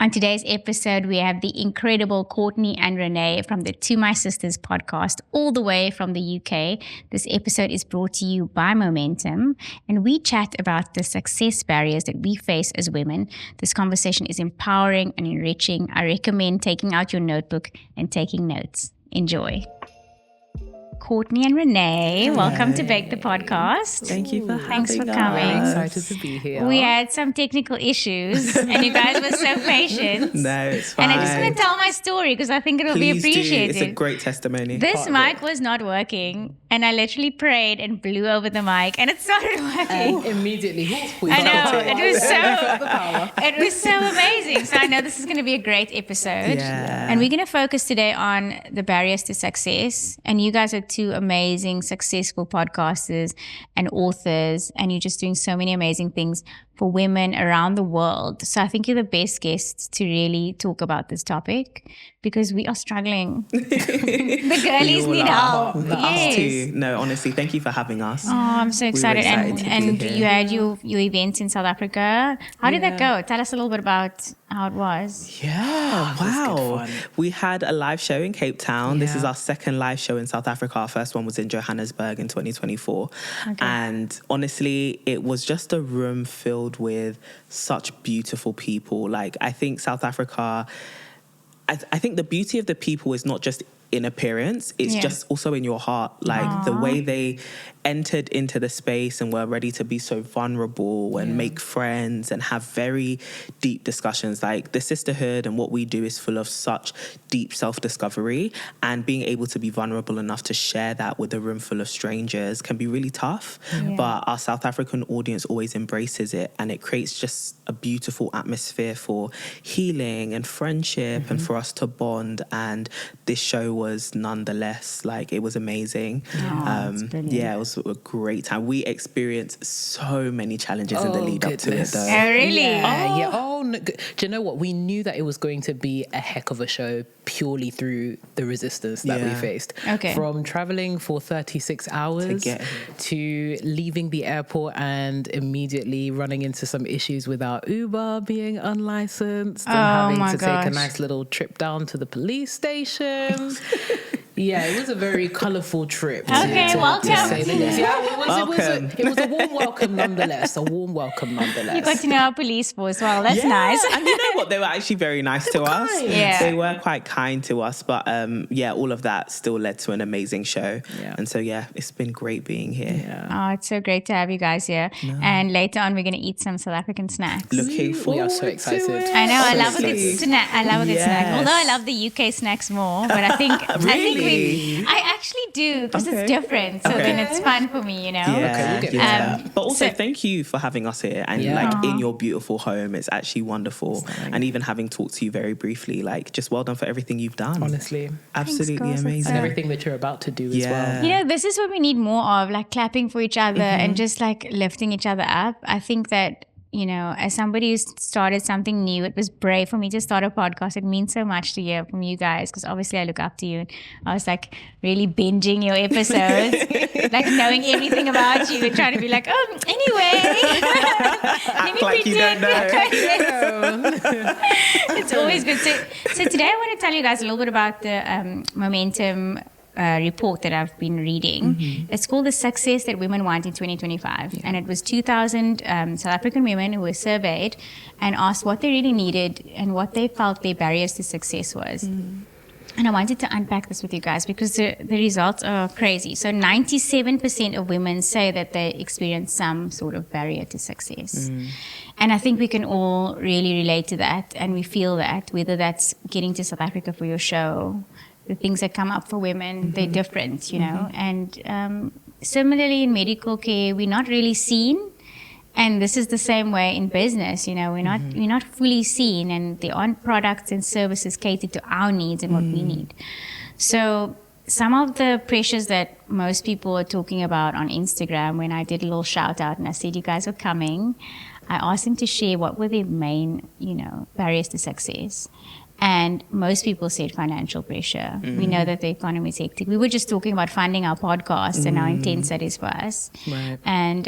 On today's episode, we have the incredible Courtney and Renee from the To My Sisters podcast, all the way from the UK. This episode is brought to you by Momentum, and we chat about the success barriers that we face as women. This conversation is empowering and enriching. I recommend taking out your notebook and taking notes. Enjoy. Courtney and Renee, welcome to Bake the Podcast. Thank you for having us. Thanks for coming. Excited to be here. We had some technical issues and you guys were so patient. No, it's fine. And I just want to tell my story because I think it'll be appreciated. It's a great testimony. This mic was not working and I literally prayed and blew over the mic and it started working. And immediately, I know, it was so amazing. So I know this is going to be a great episode. Yeah. And we're going to focus today on the barriers to success. And you guys are two amazing, successful podcasters and authors, and you're just doing so many amazing things for women around the world. So I think you're the best guests to really talk about this topic because we are struggling. The girlies need help. Us too. No, honestly, thank you for having us. Oh, I'm so excited. And here. you had your event in South Africa. How did that go? Tell us a little bit about how it was. Yeah, wow. good fun. We had a live show in Cape Town. This Yeah. is our second live show in South Africa. Our first one was in Johannesburg in 2024. Okay. And honestly, it was just a room filled with such beautiful people. Like, I think South Africa, I think the beauty of the people is not just in appearance, it's just also in your heart. Like the way they entered into the space and were ready to be so vulnerable and make friends and have very deep discussions. Like the sisterhood and what we do is full of such deep self-discovery, and being able to be vulnerable enough to share that with a room full of strangers can be really tough. But our South African audience always embraces it, and it creates just a beautiful atmosphere for healing and friendship and for us to bond. And this show was nonetheless, like, it was amazing. It was a great time. We experienced so many challenges in the lead up to it, though. Oh, really? Yeah. Oh, no. Do you know what? We knew that it was going to be a heck of a show purely through the resistance that we faced. Okay. From traveling for 36 hours to leaving the airport and immediately running into some issues with our Uber being unlicensed and having to take a nice little trip down to the police station. Yeah, it was a very colourful trip. Okay, welcome. It was a warm welcome nonetheless. You got to know our police force well. That's nice. And you know what? They were actually very nice to us. Yeah. They were quite kind to us. But all of that still led to an amazing show. Yeah. And so, it's been great being here. Yeah. Oh, it's so great to have you guys here. No. And later on, we're going to eat some South African snacks. Looking forward. We are so excited. I know. I love a good snack. snack. Although I love the UK snacks more, but I think I actually do because it's different. So then it's fun for me, you know. Yeah. We'll get but also, thank you for having us here and in your beautiful home. It's actually wonderful. And even having talked to you very briefly, like, just well done for everything you've done. Honestly, absolutely Thanks, amazing. And everything that you're about to do as well. You know, this is what we need more of, like clapping for each other and just like lifting each other up. I think that, you know, as somebody who started something new, it was brave for me to start a podcast. It means so much to hear from you guys because obviously I look up to you. I was like really binging your episodes, like knowing everything about you and trying to be like, anyway. Act like you don't know. It's always good. So today I want to tell you guys a little bit about the Momentum report that I've been reading. It's called The Success That Women Want in 2025. And it was 2,000 South African women who were surveyed and asked what they really needed and what they felt their barriers to success was. And I wanted to unpack this with you guys because the results are crazy. So 97% of women say that they experience some sort of barrier to success. And I think we can all really relate to that. And we feel that, whether that's getting to South Africa for your show, the things that come up for women, they're different, you know. And similarly in medical care, we're not really seen. And this is the same way in business, you know, we're not fully seen, and there aren't products and services catered to our needs and what we need. So some of the pressures that most people are talking about on Instagram, when I did a little shout out and I said you guys are coming, I asked them to share what were their main, you know, barriers to success. And most people said financial pressure. We know that the economy is hectic. We were just talking about funding our podcast and how intense that is for us. Right. And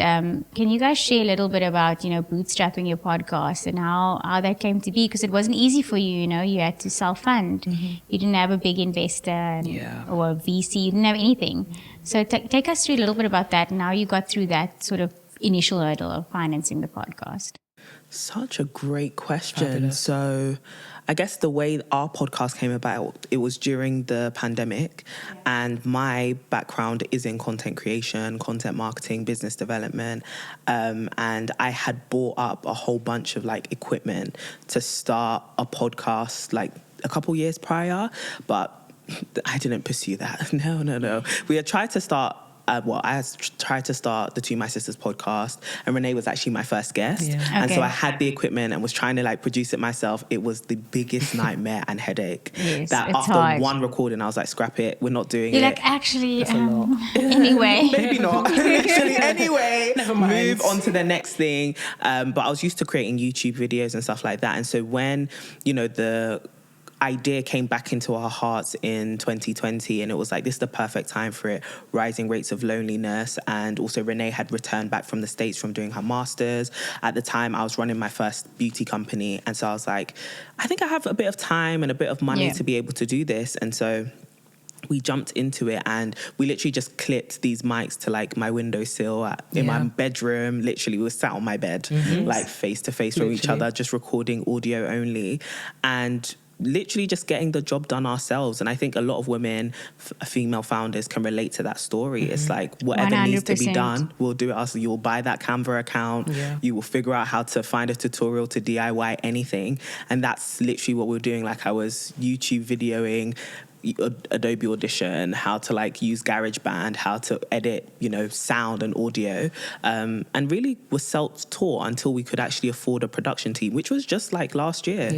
can you guys share a little bit about, bootstrapping your podcast and how that came to be? Because it wasn't easy for you, you had to self-fund. You didn't have a big investor or a VC. You didn't have anything. So take us through a little bit about that and how you got through that sort of initial hurdle of financing the podcast. Such a great question. Fabulous. So I guess the way our podcast came about, it was during the pandemic, and my background is in content creation, content marketing, business development, and I had bought up a whole bunch of equipment to start a podcast a couple years prior, but I didn't pursue that. No. We had tried to start I had tried to start the Two My Sisters podcast, and Renee was actually my first guest. Yeah. And so I had the equipment and was trying to produce it myself. It was the biggest nightmare and headache. Yes, that it's after hard. one recording, I was like, scrap it. We're not doing You're it. like, actually, anyway. Maybe not. Literally, anyway. Never mind. Move on to the next thing. But I was used to creating YouTube videos and stuff like that. And so when, the idea came back into our hearts in 2020, and it was this is the perfect time for it. Rising rates of loneliness, and also Renee had returned back from the States from doing her master's. At the time, I was running my first beauty company, and so I was like, I think I have a bit of time and a bit of money to be able to do this. And so we jumped into it, and we literally just clipped these mics to my windowsill in my bedroom. Literally, we were sat on my bed, face to face from each other, just recording audio only, and literally just getting the job done ourselves. And I think a lot of women, female founders, can relate to that story. It's whatever 100%. Needs to be done, we'll do it ourselves. You'll buy that Canva account. You will figure out how to find a tutorial to DIY anything. And that's literally what we're doing. I was YouTube videoing Adobe Audition, how to use GarageBand, how to edit, sound and audio, and really was self-taught until we could actually afford a production team, which was just last year.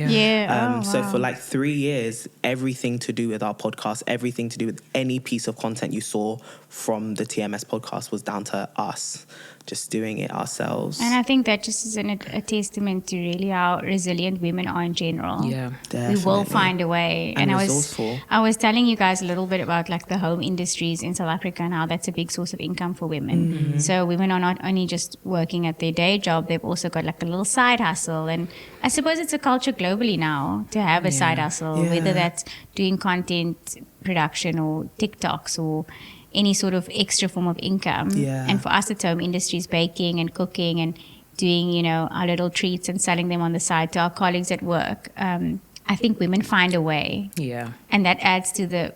So for 3 years, everything to do with our podcast, everything to do with any piece of content you saw from the TMS podcast was down to us, just doing it ourselves. And I think that just is a testament to really how resilient women are in general. Yeah, definitely. We will find a way. And resourceful. I was telling you guys a little bit about the home industries in South Africa and how that's a big source of income for women. So women are not only just working at their day job, they've also got a little side hustle. And I suppose it's a culture globally now to have a side hustle, whether that's doing content production or TikToks or any sort of extra form of income. And for us, it's home industries, baking and cooking and doing, our little treats and selling them on the side to our colleagues at work. I think women find a way. And that adds to the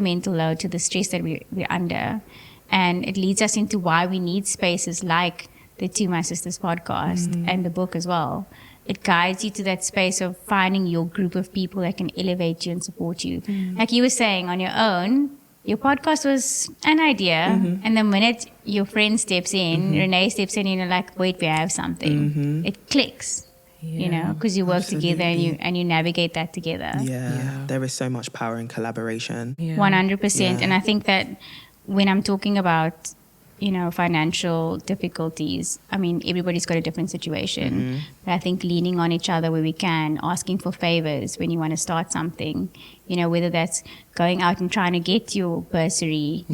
mental load, to the stress that we're under. And it leads us into why we need spaces like the Two My Sisters podcast and the book as well. It guides you to that space of finding your group of people that can elevate you and support you. Like you were saying, on your own, your podcast was an idea, and the minute your friend steps in, Renee steps in, and you're like, wait, we have something. It clicks, because you work together and you navigate that together. There is so much power in collaboration. 100%. And I think that when I'm talking about, financial difficulties, I mean, everybody's got a different situation. But I think leaning on each other where we can, asking for favors when you want to start something, whether that's going out and trying to get your bursary,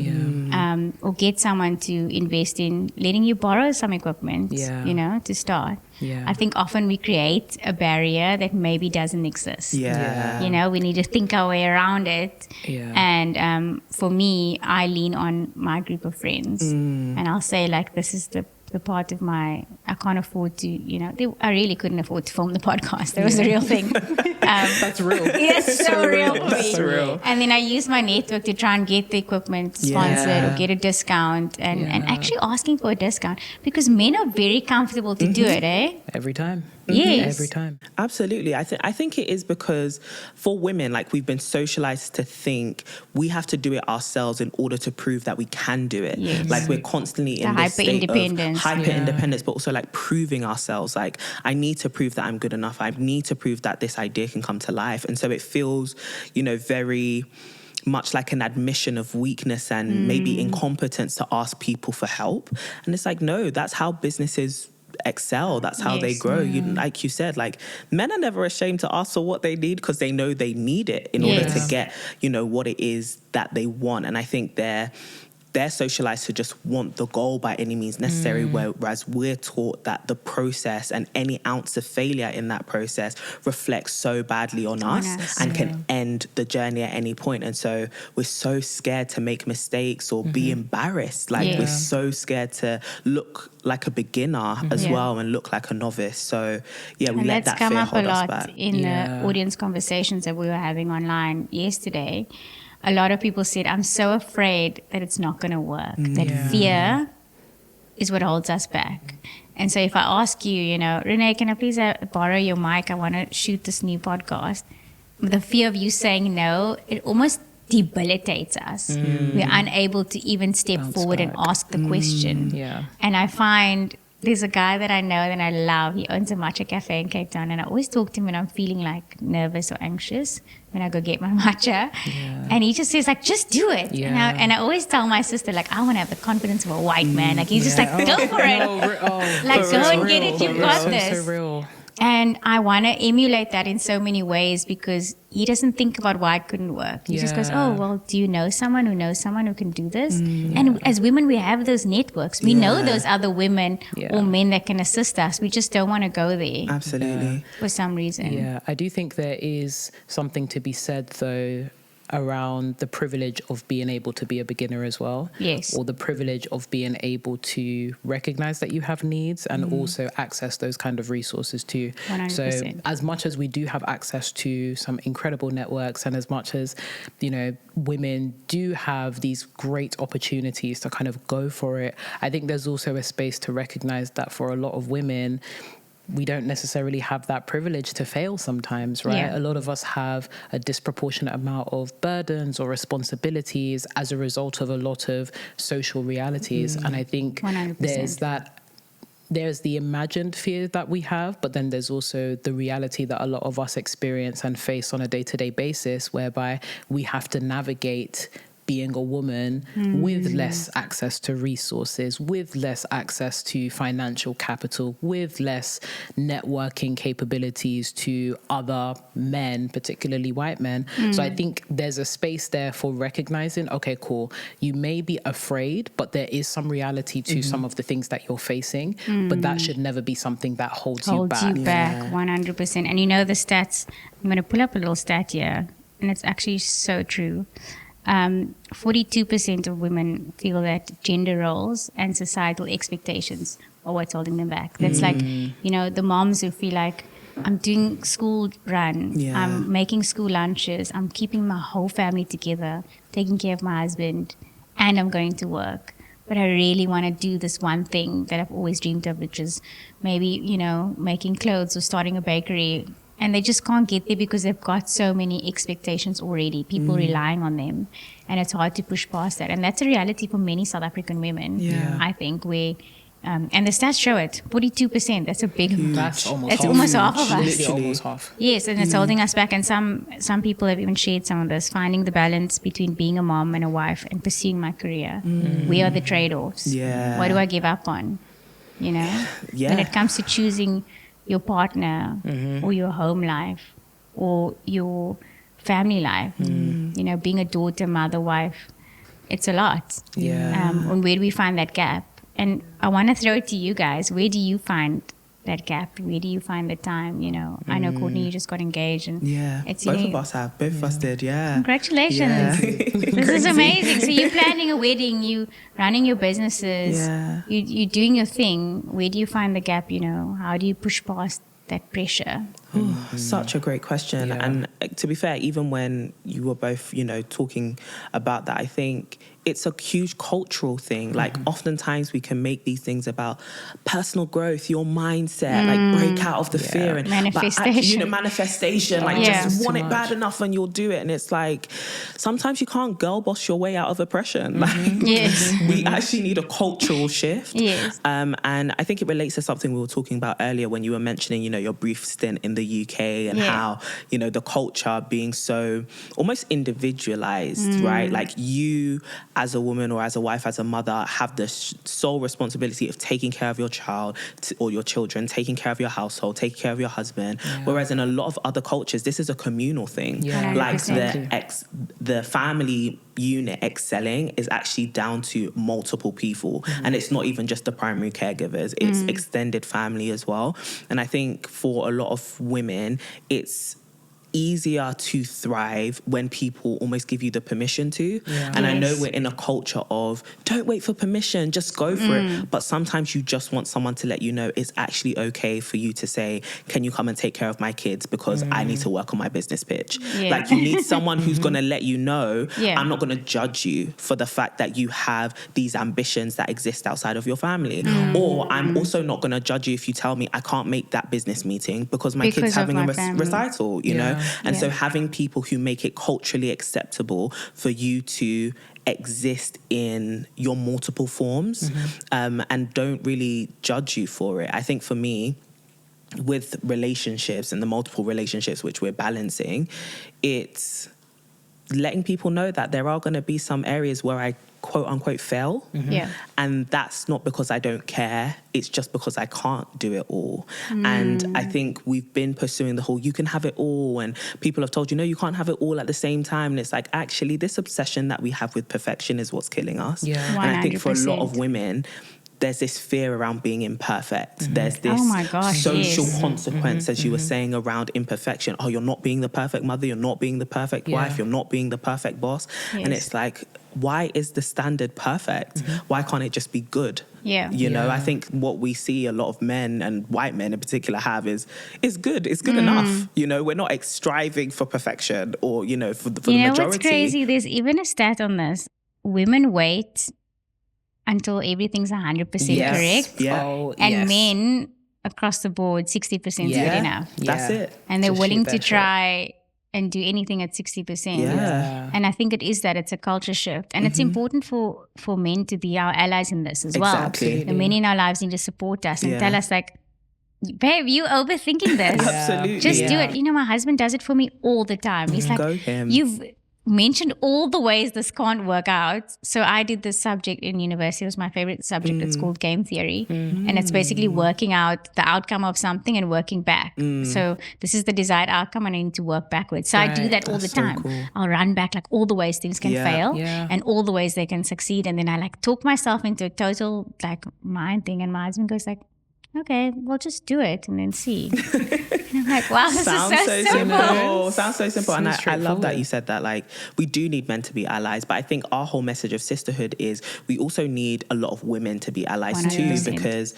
or get someone to invest in letting you borrow some equipment, to start. I think often we create a barrier that maybe doesn't exist. We need to think our way around it. And for me, I lean on my group of friends, and I'll say this is the part of I can't afford to, I really couldn't afford to film the podcast. That was the real thing. That's real. It's so real for me. That's real. And then I use my network to try and get the equipment sponsored or get a discount and actually asking for a discount, because men are very comfortable to do it, Every time. Yes. Every time. Absolutely. I think it is because for women, we've been socialized to think we have to do it ourselves in order to prove that we can do it. We're constantly in this state of hyper-independence, but also proving ourselves. I need to prove that I'm good enough. I need to prove that this idea can come to life. And so it feels, very much like an admission of weakness and maybe incompetence to ask people for help. And it's no, that's how businesses excel. That's how they grow. You, like you said, like men are never ashamed to ask for what they need because they know they need it in order to get, you know, what it is that they want. And I think they're socialized to just want the goal by any means necessary, whereas we're taught that the process and any ounce of failure in that process reflects so badly on us and can end the journey at any point. And so we're so scared to make mistakes or be embarrassed. Like we're so scared to look like a beginner as well and look like a novice. So we let that fear hold us back. That's come up a lot in the audience conversations that we were having online yesterday. A lot of people said, I'm so afraid that it's not going to work. That fear is what holds us back. And so if I ask you, you know, Renee, can I please borrow your mic? I want to shoot this new podcast. The fear of you saying no, it almost debilitates us. We're unable to even step forward and ask the question. And I find there's a guy that I know and I love. He owns a matcha cafe in Cape Town, and I always talk to him when I'm feeling like nervous or anxious when I go get my matcha. And he just says like, just do it. And I always tell my sister, like, I want to have the confidence of a white man. Like, he's just like, go for it. Like, go and get it. You've got this. So real. And I want to emulate that in so many ways because he doesn't think about why it couldn't work. He just goes, oh, well, do you know someone who can do this? And as women, we have those networks. We know those other women or men that can assist us. We just don't want to go there. Absolutely. For some reason. Yeah, I do think there is something to be said, though, around the privilege of being able to be a beginner as well. Yes. Or the privilege of being able to recognize that you have needs and also access those kind of resources too. 100%. So as much as we do have access to some incredible networks and as much as, you know, women do have these great opportunities to kind of go for it, I think there's also a space to recognize that for a lot of women, we don't necessarily have that privilege to fail sometimes, right? A lot of us have a disproportionate amount of burdens or responsibilities as a result of a lot of social realities. And I think 100%. there's the imagined fear that we have, but then there's also the reality that a lot of us experience and face on a day-to-day basis, whereby we have to navigate being a woman with less access to resources, with less access to financial capital, with less networking capabilities to other men, particularly white men. So I think there's a space there for recognizing, okay, cool, you may be afraid, but there is some reality to some of the things that you're facing, but that should never be something that holds you back. 100%. And you know the stats, I'm going to pull up a little stat here, and it's actually so true. 42% of women feel that gender roles and societal expectations are what's holding them back. That's like, you know, the moms who feel like, I'm doing school run, I'm making school lunches, I'm keeping my whole family together, taking care of my husband, and I'm going to work. But I really want to do this one thing that I've always dreamed of, which is maybe, you know, making clothes or starting a bakery. And they just can't get there because they've got so many expectations already, people relying on them. And it's hard to push past that. And that's a reality for many South African women, I think, where, and the stats show it, 42%, that's a big, that's almost half of us. Literally almost half. Yes, and it's holding us back. And some people have even shared some of this, finding the balance between being a mom and a wife and pursuing my career. Where are the trade-offs? What do I give up on? You know? When it comes to choosing your partner or your home life or your family life, you know, being a daughter, mother, wife, it's a lot. And where do we find that gap? And I want to throw it to you guys. Where do you find that gap? Where do you find the time? You know, I know, Courtney, you just got engaged. And it's, both of us have. Both of us did, Congratulations. This is amazing. So you're planning a wedding, you running your businesses, you're doing your thing. Where do you find the gap, you know? How do you push past that pressure? Such a great question. And to be fair, even when you were both, you know, talking about that, I think it's a huge cultural thing. Like, oftentimes we can make these things about personal growth, your mindset, like break out of the fear and manifestation. Manifestation. Like, just want it bad enough and you'll do it. And it's like, sometimes you can't girl boss your way out of oppression. Like, we actually need a cultural shift. And I think it relates to something we were talking about earlier when you were mentioning, you know, your brief stint in the UK and how, you know, the culture being so almost individualized, right? Like you as a woman or as a wife, as a mother, have the sole responsibility of taking care of your child or your children, taking care of your household, taking care of your husband. Whereas in a lot of other cultures, this is a communal thing. Like the family unit excelling is actually down to multiple people, and it's not even just the primary caregivers, it's extended family as well. And I think for a lot of women, it's easier to thrive when people almost give you the permission to. And I know we're in a culture of don't wait for permission, just go for it. But sometimes you just want someone to let you know it's actually okay for you to say, can you come and take care of my kids because I need to work on my business pitch. Like you need someone who's going to let you know, I'm not going to judge you for the fact that you have these ambitions that exist outside of your family. Or I'm also not going to judge you if you tell me I can't make that business meeting because my kid's having a recital, you know? And so having people who make it culturally acceptable for you to exist in your multiple forms and don't really judge you for it. I think for me, with relationships and the multiple relationships which we're balancing, it's letting people know that there are going to be some areas where I quote unquote fail. And that's not because I don't care. It's just because I can't do it all. And I think we've been pursuing the whole, you can have it all. And people have told you, no, you can't have it all at the same time. And it's like, actually, this obsession that we have with perfection is what's killing us. And I think for a lot of women, there's this fear around being imperfect. There's this social consequence, as you were saying, around imperfection. Oh, you're not being the perfect mother. You're not being the perfect wife. You're not being the perfect boss. And it's like, why is the standard perfect? Why can't it just be good? You know, I think what we see a lot of men and white men in particular have is good. It's good enough. You know, we're not striving for perfection or, you know, for the majority. You know what's crazy? There's even a stat on this. Women wait until everything's 100% correct. And men across the board, 60% is good enough. That's it. And they're willing to try and do anything at 60%. And I think it is that it's a culture shift. And it's important for men to be our allies in this as well. The men in our lives need to support us and tell us like, babe, you overthinking this. Absolutely. Just do it. You know, my husband does it for me all the time. He's like, you've mentioned all the ways this can't work out. So I did this subject in university. It was my favorite subject. It's called game theory. And it's basically working out the outcome of something and working back. So this is the desired outcome and I need to work backwards. So I do that all the time. Cool. I'll run back like all the ways things can fail and all the ways they can succeed. And then I like talk myself into a total like mind thing. And my husband goes like, okay, we'll just do it and then see. And I'm like, wow, this is so simple. Sounds so simple. And I love that you said that. Like, we do need men to be allies. But I think our whole message of sisterhood is we also need a lot of women to be allies 100%. Too, because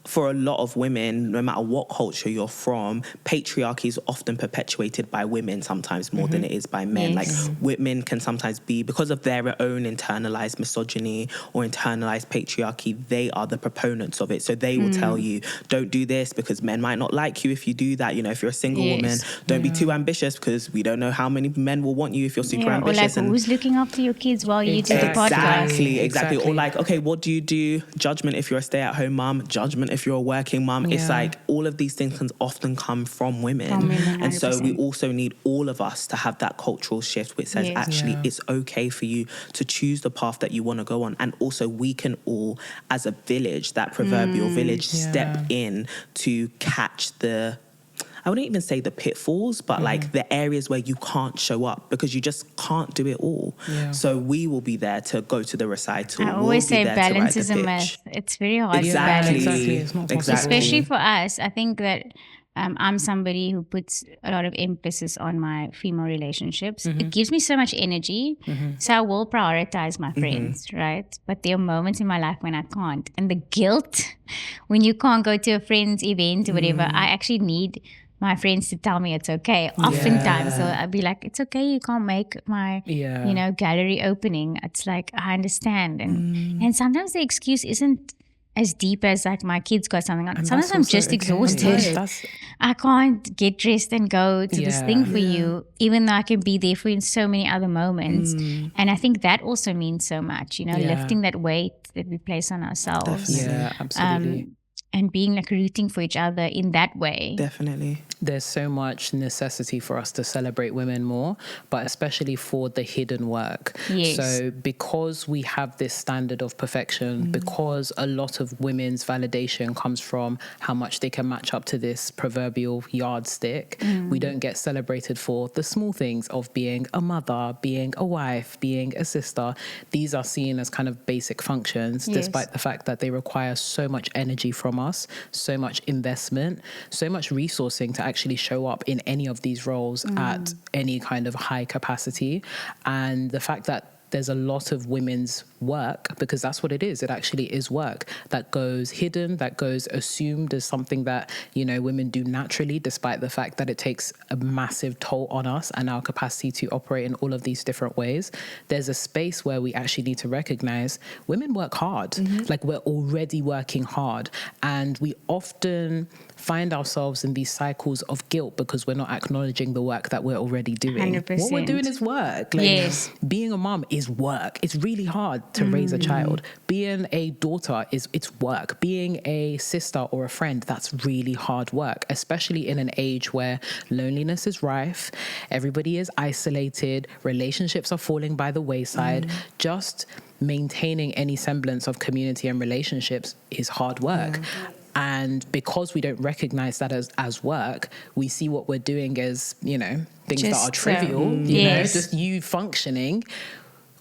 for a lot of women, no matter what culture you're from, patriarchy is often perpetuated by women sometimes more than it is by men. Like women can sometimes be, because of their own internalized misogyny or internalized patriarchy, they are the proponents of it. So they will tell you, don't do this because men might not like you if you do that. You know, if you're a single woman, don't be too ambitious because we don't know how many men will want you if you're super ambitious. Or like, who's looking after your kids while you do the podcast? Exactly. Or like, okay, what do you do? Judgment if you're a stay-at-home mom, judgment if you're a working mom. It's like all of these things can often come from women. And so we also need all of us to have that cultural shift which says actually it's okay for you to choose the path that you want to go on. And also we can all, as a village, that proverbial village, step in to catch the, I wouldn't even say the pitfalls, but like the areas where you can't show up because you just can't do it all. So we will be there to go to the recital. I always say balance is a myth. It's very hard to balance. It's not possible. Especially for us. I think that I'm somebody who puts a lot of emphasis on my female relationships. It gives me so much energy. So I will prioritize my friends, right? But there are moments in my life when I can't. And the guilt when you can't go to a friend's event or whatever, I actually need my friends to tell me it's okay. Oftentimes, so I'd be like, it's okay, you can't make my, you know, gallery opening. It's like, I understand. And sometimes the excuse isn't as deep as like my kids got something on. Sometimes I'm just exhausted. I can't get dressed and go to this thing for you, even though I can be there for you in so many other moments. And I think that also means so much, you know, lifting that weight that we place on ourselves. Absolutely. and being like rooting for each other in that way. Definitely. There's so much necessity for us to celebrate women more, but especially for the hidden work. Yes. So because we have this standard of perfection, because a lot of women's validation comes from how much they can match up to this proverbial yardstick, we don't get celebrated for the small things of being a mother, being a wife, being a sister. These are seen as kind of basic functions, despite the fact that they require so much energy from us, so much investment, so much resourcing to actually show up in any of these roles at any kind of high capacity. And the fact that there's a lot of women's work, because that's what it is. It actually is work that goes hidden, that goes assumed as something that, you know, women do naturally, despite the fact that it takes a massive toll on us and our capacity to operate in all of these different ways. There's a space where we actually need to recognize women work hard. Like, we're already working hard, and we often find ourselves in these cycles of guilt because we're not acknowledging the work that we're already doing. 100%. What we're doing is work. Like, being a mom is work. It's really hard to raise a child. Being a daughter it's work. Being a sister or a friend, that's really hard work, especially in an age where loneliness is rife, everybody is isolated, relationships are falling by the wayside. Just maintaining any semblance of community and relationships is hard work. And because we don't recognize that as work, we see what we're doing as, you know, things that are trivial, you know, just you functioning.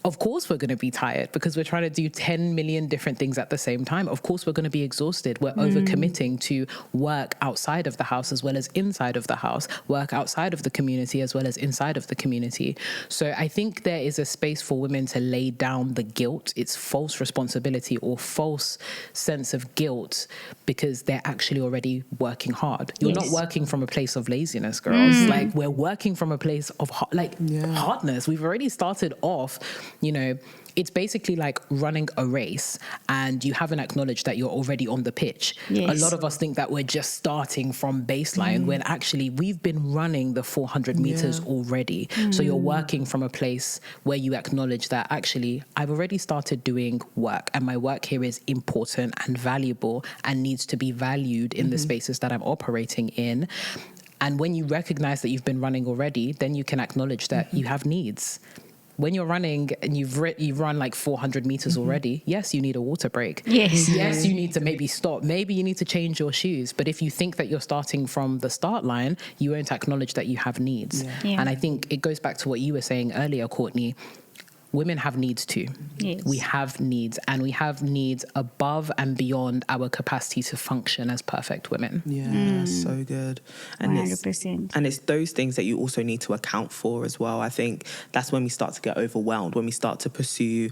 Of course we're going to be tired because we're trying to do 10 million different things at the same time. Of course we're going to be exhausted. We're overcommitting to work outside of the house as well as inside of the house, work outside of the community as well as inside of the community. So I think there is a space for women to lay down the guilt. It's false responsibility or false sense of guilt because they're actually already working hard. You're not working from a place of laziness, girls. Like, we're working from a place of hardness. We've already started off. You know, it's basically like running a race and you haven't acknowledged that you're already on the pitch. A lot of us think that we're just starting from baseline when actually we've been running the 400 meters already. So you're working from a place where you acknowledge that actually I've already started doing work and my work here is important and valuable and needs to be valued in the spaces that I'm operating in. And when you recognize that you've been running already, then you can acknowledge that you have needs. When you're running and you've run like 400 meters already, yes, you need a water break. Yes, you need to maybe stop. Maybe you need to change your shoes. But if you think that you're starting from the start line, you won't acknowledge that you have needs. And I think it goes back to what you were saying earlier, Courtney. Women have needs too. We have needs, and we have needs above and beyond our capacity to function as perfect women. So good. And 100%. It's those things that you also need to account for as well. I think that's when we start to get overwhelmed, when we start to pursue,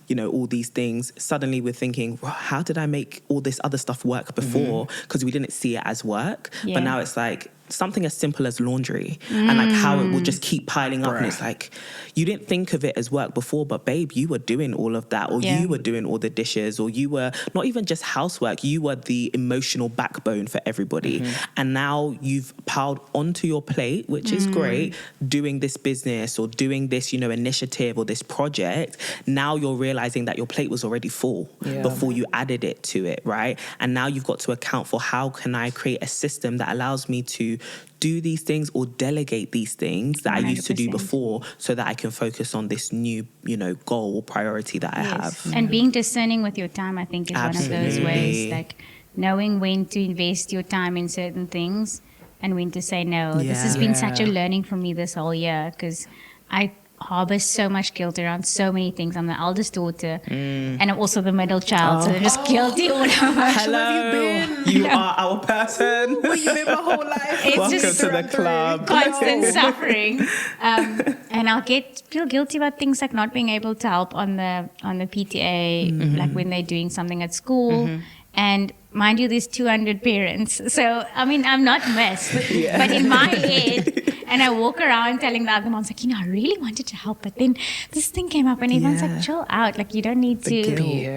you know, all these things. Suddenly we're thinking, well, how did I make all this other stuff work before? Because we didn't see it as work. But now it's like something as simple as laundry and like how it will just keep piling up. And it's like, you didn't think of it as work before, but babe, you were doing all of that, or you were doing all the dishes, or you were not even just housework, you were the emotional backbone for everybody. And now you've piled onto your plate, which is great, doing this business or doing this, you know, initiative or this project. Now you're realizing that your plate was already full before you added it to it, right? And now you've got to account for, how can I create a system that allows me to do these things or delegate these things that 100%. I used to do before, so that I can focus on this new, you know, goal or priority that I have. And being discerning with your time, I think, is one of those ways, like knowing when to invest your time in certain things and when to say no. This has been such a learning for me this whole year, because I harbor so much guilt around so many things. I'm the eldest daughter and I'm also the middle child, so I'm just guilty all over. Hello, you are our person. Where you been my whole life? It's Welcome just to the club. Constant suffering. And I'll feel guilty about things like not being able to help on the PTA, like when they're doing something at school. And mind you, there's 200 parents. So, I mean, I'm not missed. But in my head, and I walk around telling the other moms, like, you know, I really wanted to help, but then this thing came up and everyone's like, chill out. Like, you don't need to.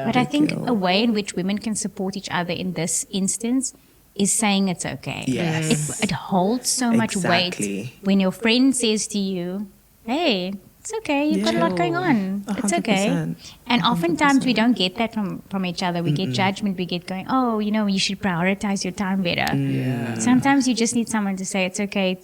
But I think a way in which women can support each other in this instance is saying it's okay. Yes. It holds so much weight when your friend says to you, hey, it's okay. You've got a lot going on. 100%. It's okay. And oftentimes we don't get that from each other. We get judgment. We get going, oh, you should prioritize your time better. Yeah. Sometimes you just need someone to say it's okay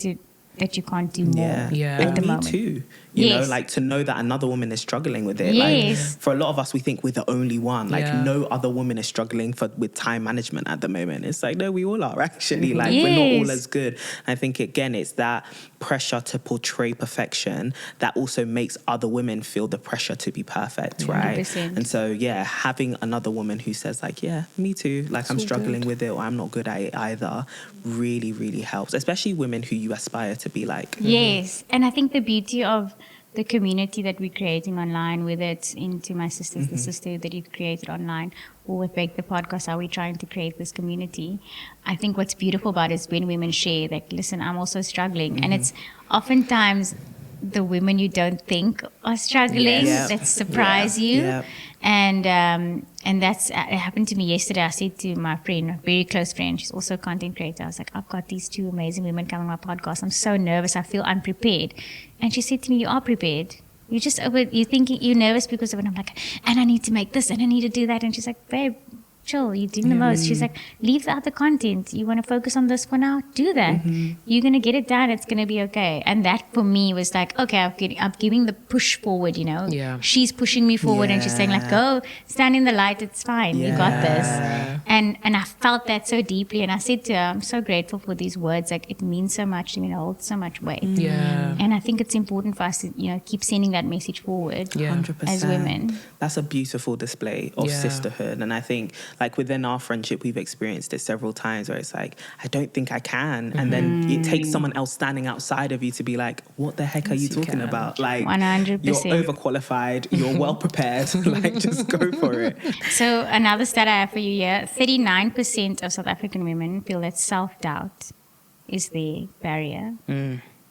that you can't do more at the me moment. too. You know, like to know that another woman is struggling with it. Yes. Like for a lot of us, we think we're the only one. Like no other woman is struggling with time management at the moment. It's like, no, we all are actually. Like we're not all as good. I think again, it's that pressure to portray perfection that also makes other women feel the pressure to be perfect, right? 100%. And so having another woman who says like, yeah, me too. Like I'm struggling with it, or I'm not good at it either, really, really helps. Especially women who you aspire to be like. Yes, and I think the beauty of the community that we're creating online, whether it's into my sisters, the sisterhood that you've created online, or with Break the Podcast, how we're trying to create this community. I think what's beautiful about it is when women share that, listen, I'm also struggling. And it's oftentimes the women you don't think are struggling that surprise you. And that's it happened to me yesterday. I said to my friend, a very close friend, she's also a content creator, I was like, I've got these two amazing women coming on my podcast. I'm so nervous. I feel unprepared. And she said to me, you are prepared. You're thinking you're nervous because of it. I'm like, and I need to make this and I need to do that. And she's like, babe, chill, you're doing the most. She's like, leave the other content. You want to focus on this for now? Do that. You're going to get it done. It's going to be okay. And that for me was like, okay, I'm giving the push forward, She's pushing me forward and she's saying like, go stand in the light. It's fine. You got this. And I felt that so deeply. And I said to her, I'm so grateful for these words. Like it means so much to me. It holds so much weight. And I think it's important for us to, keep sending that message forward 100%. As women. That's a beautiful display of sisterhood. And I think like within our friendship, we've experienced it several times where it's like, I don't think I can. And then it takes someone else standing outside of you to be like, what the heck are you talking about? Like 100%. You're overqualified, you're well prepared, like just go for it. So another stat I have for you here, 39% of South African women feel that self-doubt is the barrier.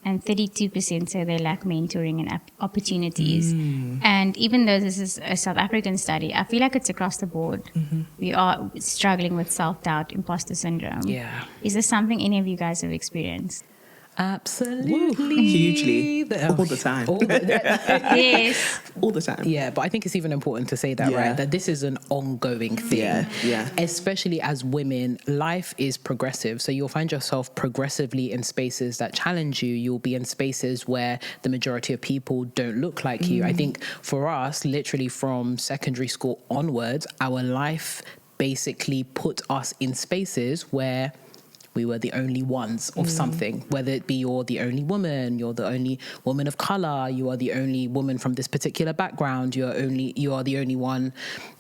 And 32% say they lack mentoring and opportunities. And even though this is a South African study, I feel like it's across the board. We are struggling with self-doubt, imposter syndrome. Is this something any of you guys have experienced? Absolutely. Hugely. All the time. Yes. All the time. Yeah, but I think it's even important to say that, right? That this is an ongoing thing. Especially as women, life is progressive. So you'll find yourself progressively in spaces that challenge you. You'll be in spaces where the majority of people don't look like you. I think for us, literally from secondary school onwards, our life basically put us in spaces where we were the only ones of something, whether it be you're the only woman, you're the only woman of color, you are the only woman from this particular background, you are the only one,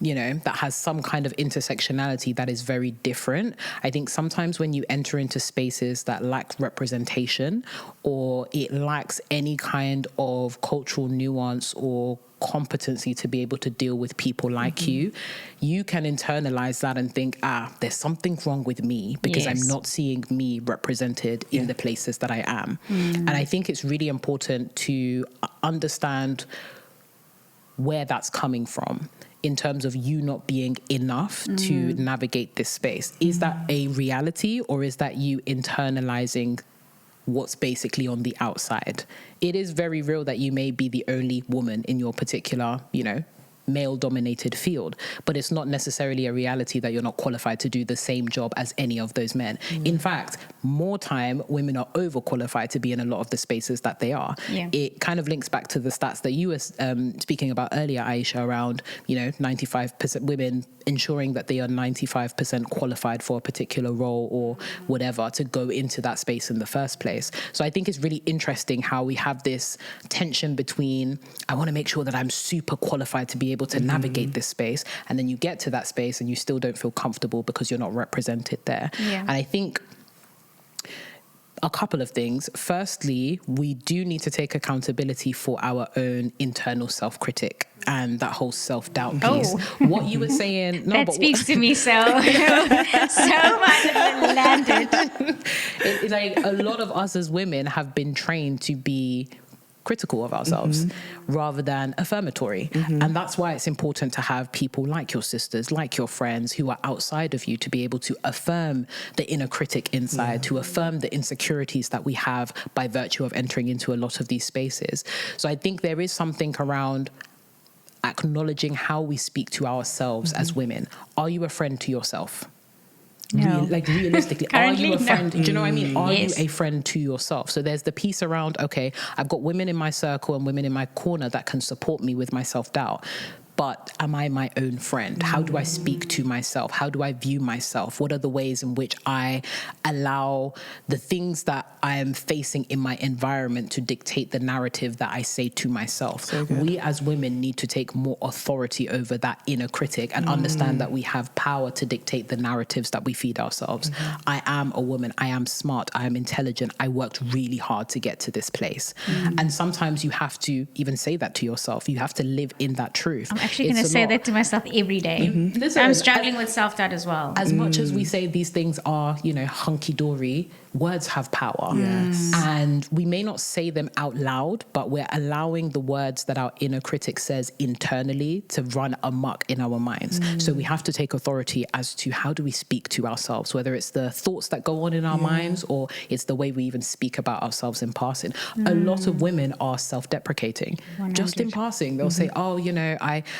that has some kind of intersectionality that is very different. I think sometimes when you enter into spaces that lack representation or it lacks any kind of cultural nuance or competency to be able to deal with people like you can internalize that and think, there's something wrong with me because I'm not seeing me represented in the places that I am. And I think it's really important to understand where that's coming from in terms of you not being enough to navigate this space. Is that a reality or is that you internalizing what's basically on the outside? It is very real that you may be the only woman in your particular, male-dominated field, but it's not necessarily a reality that you're not qualified to do the same job as any of those men. In fact, more time, women are overqualified to be in a lot of the spaces that they are. It kind of links back to the stats that you were speaking about earlier, Aisha, around 95% women ensuring that they are 95% qualified for a particular role or whatever to go into that space in the first place. So I think it's really interesting how we have this tension between, I want to make sure that I'm super qualified to be able to navigate this space, and then you get to that space and you still don't feel comfortable because you're not represented there. And I think a couple of things. Firstly, we do need to take accountability for our own internal self-critic and that whole self-doubt piece. What you were saying... that speaks to me so much landed. Like a lot of us as women have been trained to be critical of ourselves rather than affirmatory. And that's why it's important to have people like your sisters, like your friends who are outside of you to be able to affirm the inner critic inside, to affirm the insecurities that we have by virtue of entering into a lot of these spaces. So I think there is something around acknowledging how we speak to ourselves as women. Are you a friend to yourself? No. Realistically, are you a friend? No. Do you know what I mean? Are Yes. you a friend to yourself? So there's the piece around, okay, I've got women in my circle and women in my corner that can support me with my self-doubt. But am I my own friend? How do I speak to myself? How do I view myself? What are the ways in which I allow the things that I am facing in my environment to dictate the narrative that I say to myself? So we as women need to take more authority over that inner critic and understand that we have power to dictate the narratives that we feed ourselves. I am a woman. I am smart. I am intelligent. I worked really hard to get to this place. And sometimes you have to even say that to yourself. You have to live in that truth. I'm actually going to say that to myself every day. Listen, I'm struggling with self-doubt as well. As much as we say these things are, hunky-dory, words have power. Yes. And we may not say them out loud, but we're allowing the words that our inner critic says internally to run amok in our minds. So we have to take authority as to how do we speak to ourselves, whether it's the thoughts that go on in our minds or it's the way we even speak about ourselves in passing. A lot of women are self-deprecating. 100. Just in passing, they'll say, oh,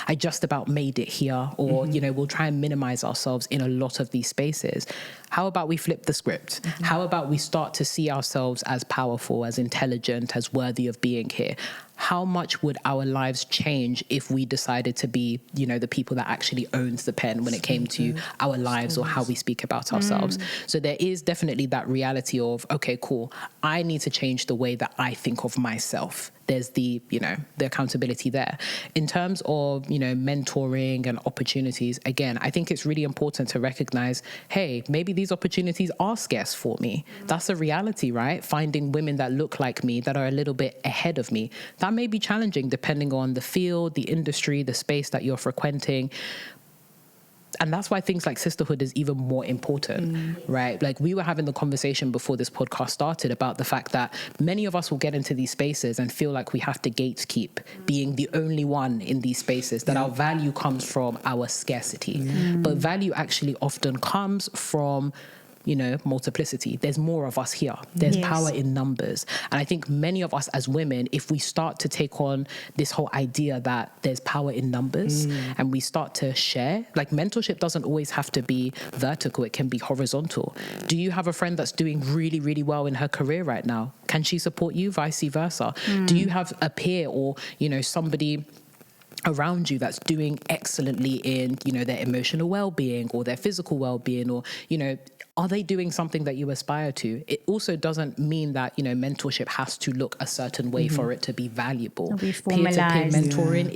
I just about made it here, or, we'll try and minimize ourselves in a lot of these spaces. How about we flip the script? How about we start to see ourselves as powerful, as intelligent, as worthy of being here? How much would our lives change if we decided to be, the people that actually owns the pen when it came to our lives or how we speak about ourselves? So there is definitely that reality of, okay, cool, I need to change the way that I think of myself. There's the accountability there. In terms of, mentoring and opportunities, again, I think it's really important to recognize, hey, maybe these opportunities are scarce for me. That's a reality, right? Finding women that look like me, that are a little bit ahead of me, that may be challenging depending on the field, the industry, the space that you're frequenting. And that's why things like sisterhood is even more important, right? Like we were having the conversation before this podcast started about the fact that many of us will get into these spaces and feel like we have to gatekeep being the only one in these spaces, that our value comes from our scarcity. But value actually often comes from multiplicity. There's more of us here. There's power in numbers. And I think many of us as women, if we start to take on this whole idea that there's power in numbers and we start to share, like mentorship doesn't always have to be vertical. It can be horizontal. Do you have a friend that's doing really, really well in her career right now? Can she support you? Vice versa. Do you have a peer or, somebody around you that's doing excellently in, their emotional well-being or their physical well-being, or, are they doing something that you aspire to? It also doesn't mean that, mentorship has to look a certain way for it to be valuable. Peer-to-peer mentoring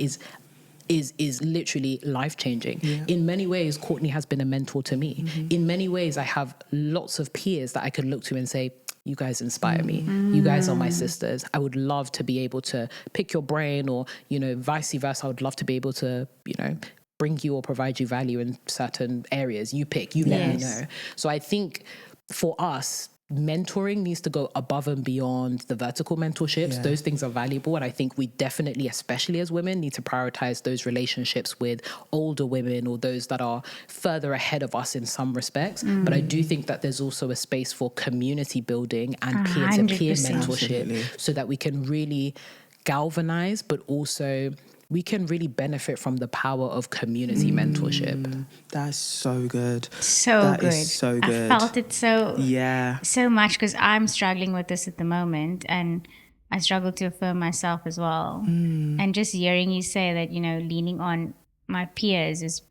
is literally life-changing. In many ways, Courtney has been a mentor to me. In many ways, I have lots of peers that I could look to and say, you guys inspire me. You guys are my sisters. I would love to be able to pick your brain, or, vice versa. I would love to be able to, bring you or provide you value in certain areas. You pick, you let me know. So I think for us, mentoring needs to go above and beyond the vertical mentorships. Those things are valuable. And I think we definitely, especially as women, need to prioritize those relationships with older women or those that are further ahead of us in some respects. But I do think that there's also a space for community building and peer-to-peer 100%. mentorship. Absolutely. So that we can really galvanize, but also we can really benefit from the power of community mentorship. That's so good. That good. is so good. I felt it so much because I'm struggling with this at the moment, and I struggle to affirm myself as well. And just hearing you say that, leaning on my peers is,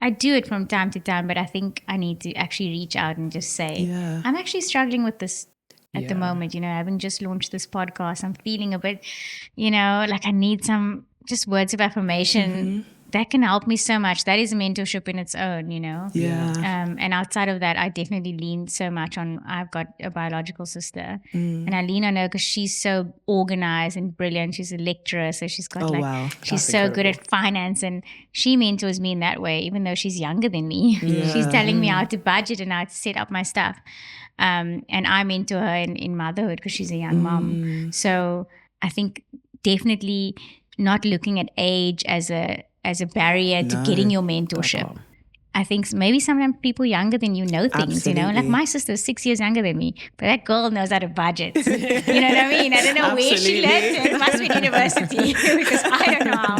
I do it from time to time, but I think I need to actually reach out and just say, I'm actually struggling with this at the moment, having just launched this podcast. I'm feeling a bit, like I need some just words of affirmation that can help me so much. That is mentorship in its own, and outside of that, I definitely lean so much on, I've got a biological sister and I lean on her because she's so organized and brilliant. She's a lecturer, so she's got she's so good at finance, and she mentors me in that way, even though she's younger than me. She's telling me how to budget and how to set up my stuff. And I mentor her in motherhood because she's a young mom. So I think definitely not looking at age as a barrier to getting your mentorship. I think maybe sometimes people younger than you know things, you know, like my sister is 6 years younger than me, but that girl knows how to budget. You know what I mean? I don't know where she learned. It must be university because I don't know how.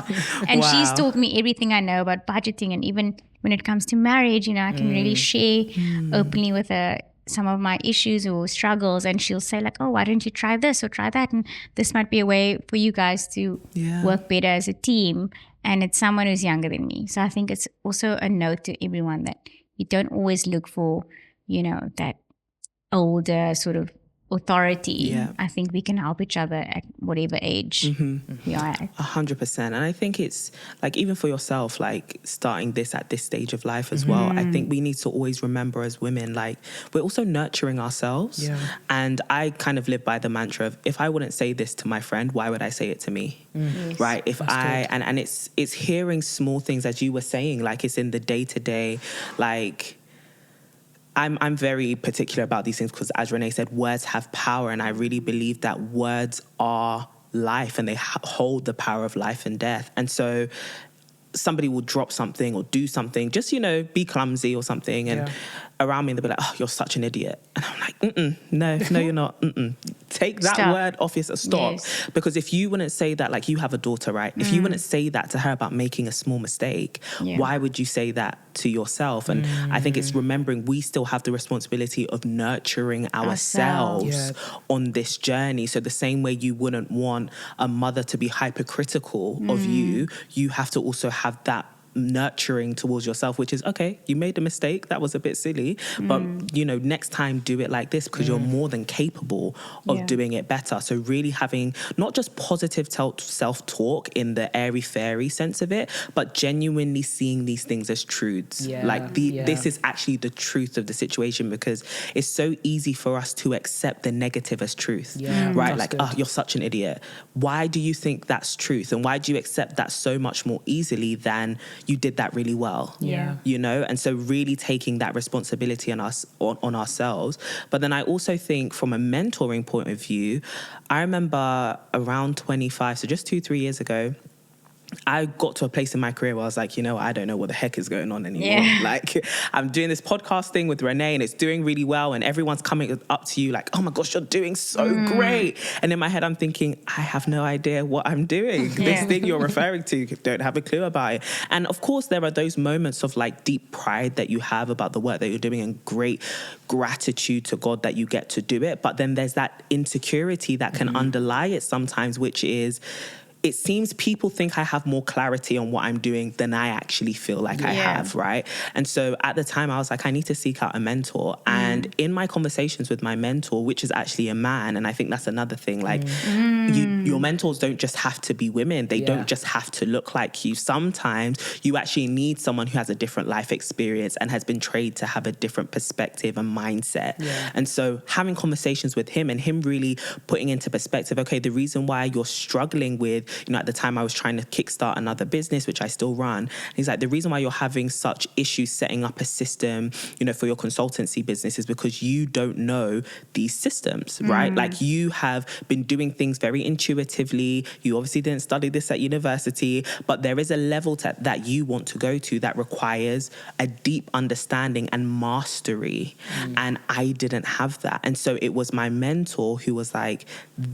And she's taught me everything I know about budgeting. And even when it comes to marriage, you know, I can really share openly with her some of my issues or struggles, and she'll say like, oh, why don't you try this or try that? And this might be a way for you guys to work better as a team. And it's someone who's younger than me. So I think it's also a note to everyone that you don't always look for, you know, that older sort of authority. Yeah. I think we can help each other at whatever age we are at. 100%. And I think it's like, even for yourself, like starting this at this stage of life as well, I think we need to always remember as women, like we're also nurturing ourselves. Yeah. And I kind of live by the mantra of, if I wouldn't say this to my friend, why would I say it to me? Yes. Right? If and it's hearing small things, as you were saying, like it's in the day-to-day, like I'm very particular about these things because, as Renee said, words have power, and I really believe that words are life and they hold the power of life and death. And so somebody will drop something or do something, just, you know, be clumsy or something, and around me they'll be like, oh, you're such an idiot. And I'm like, no, you're not. Take that word off yourself. Stop. Yes. Because if you wouldn't say that, like you have a daughter, right? If you wouldn't say that to her about making a small mistake, why would you say that to yourself? And I think it's remembering we still have the responsibility of nurturing ourselves on this journey. So the same way you wouldn't want a mother to be hypercritical of you, you have to also have that nurturing towards yourself, which is, okay, you made a mistake, that was a bit silly, but you know, next time do it like this because you're more than capable of doing it better. So really having not just positive self-talk in the airy-fairy sense of it, but genuinely seeing these things as truths. This is actually the truth of the situation, because it's so easy for us to accept the negative as truth, right? Like, oh, you're such an idiot. Why do you think that's truth? And why do you accept that so much more easily than you did that really well? You know? And so really taking that responsibility on us, on ourselves. But then I also think from a mentoring point of view, I remember around 25, so just 2-3 years ago, I got to a place in my career where I was like, you know, I don't know what the heck is going on anymore. Like, I'm doing this podcast thing with Renee and it's doing really well, and everyone's coming up to you like, oh my gosh, you're doing so great. And in my head, I'm thinking, I have no idea what I'm doing. This thing you're referring to, don't have a clue about it. And of course, there are those moments of like deep pride that you have about the work that you're doing and great gratitude to God that you get to do it. But then there's that insecurity that can underlie it sometimes, which is, it seems people think I have more clarity on what I'm doing than I actually feel like I have, right? And so at the time I was like, I need to seek out a mentor. And in my conversations with my mentor, which is actually a man, and I think that's another thing, like your mentors don't just have to be women. They don't just have to look like you. Sometimes you actually need someone who has a different life experience and has been trained to have a different perspective and mindset. And so having conversations with him and him really putting into perspective, okay, the reason why you're struggling with, you know, at the time I was trying to kickstart another business, which I still run. He's like, the reason why you're having such issues setting up a system, you know, for your consultancy business is because you don't know these systems, right? Like, you have been doing things very intuitively. You obviously didn't study this at university, but there is a level that you want to go to that requires a deep understanding and mastery. And I didn't have that. And so it was my mentor who was like,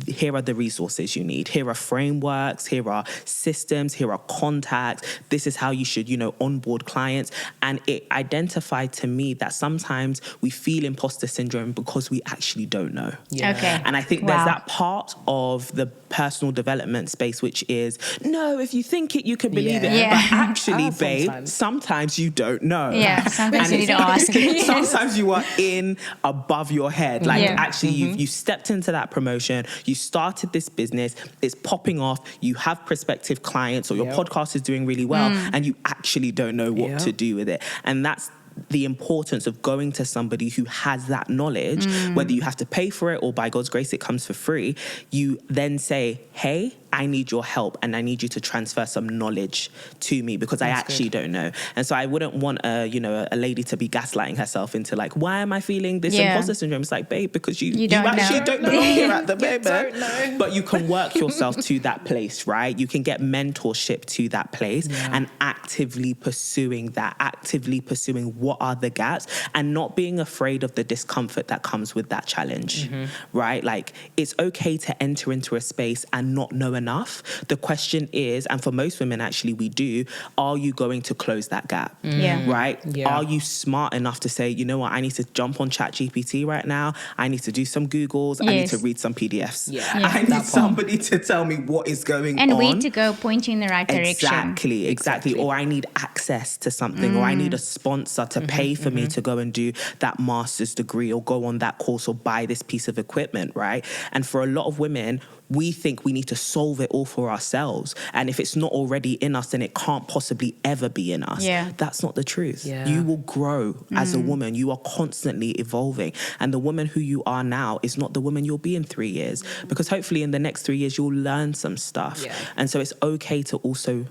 here are the resources you need. Here are frameworks. Here are systems. Here are contacts. This is how you should, you know, onboard clients. And it identified to me that sometimes we feel imposter syndrome because we actually don't know. And I think there's that part of the personal development space, which is, no, if you think it, you can believe it. But actually, babe, sometimes you don't know. Sometimes you need to ask. Sometimes you are in above your head. Like, actually, you stepped into that promotion. You started this business. It's popping off. You have prospective clients, or your podcast is doing really well, and you actually don't know what to do with it. And that's the importance of going to somebody who has that knowledge, whether you have to pay for it or by God's grace it comes for free. You then say, hey, I need your help and I need you to transfer some knowledge to me because I actually don't know. And so I wouldn't want a lady to be gaslighting herself into like, why am I feeling this imposter syndrome? It's like, babe, because you actually don't know here at the moment. But you can work yourself to that place, right? You can get mentorship to that place and actively pursuing what are the gaps and not being afraid of the discomfort that comes with that challenge, right? Like, it's okay to enter into a space and not know enough. The question is, and for most women actually we do, are you going to close that gap? Right? Are you smart enough to say, you know what, I need to jump on ChatGPT right now, I need to do some Googles, I need to read some PDFs, I need somebody to tell me what is going on. And where to go, point you in the right direction. Exactly. Or I need access to something, or I need a sponsor to pay for me to go and do that master's degree or go on that course or buy this piece of equipment, right? And for a lot of women, we think we need to solve it all for ourselves. And if it's not already in us, then it can't possibly ever be in us. That's not the truth. You will grow as a woman. You are constantly evolving. And the woman who you are now is not the woman you'll be in 3 years. Because hopefully in the next 3 years, you'll learn some stuff. And so it's okay to also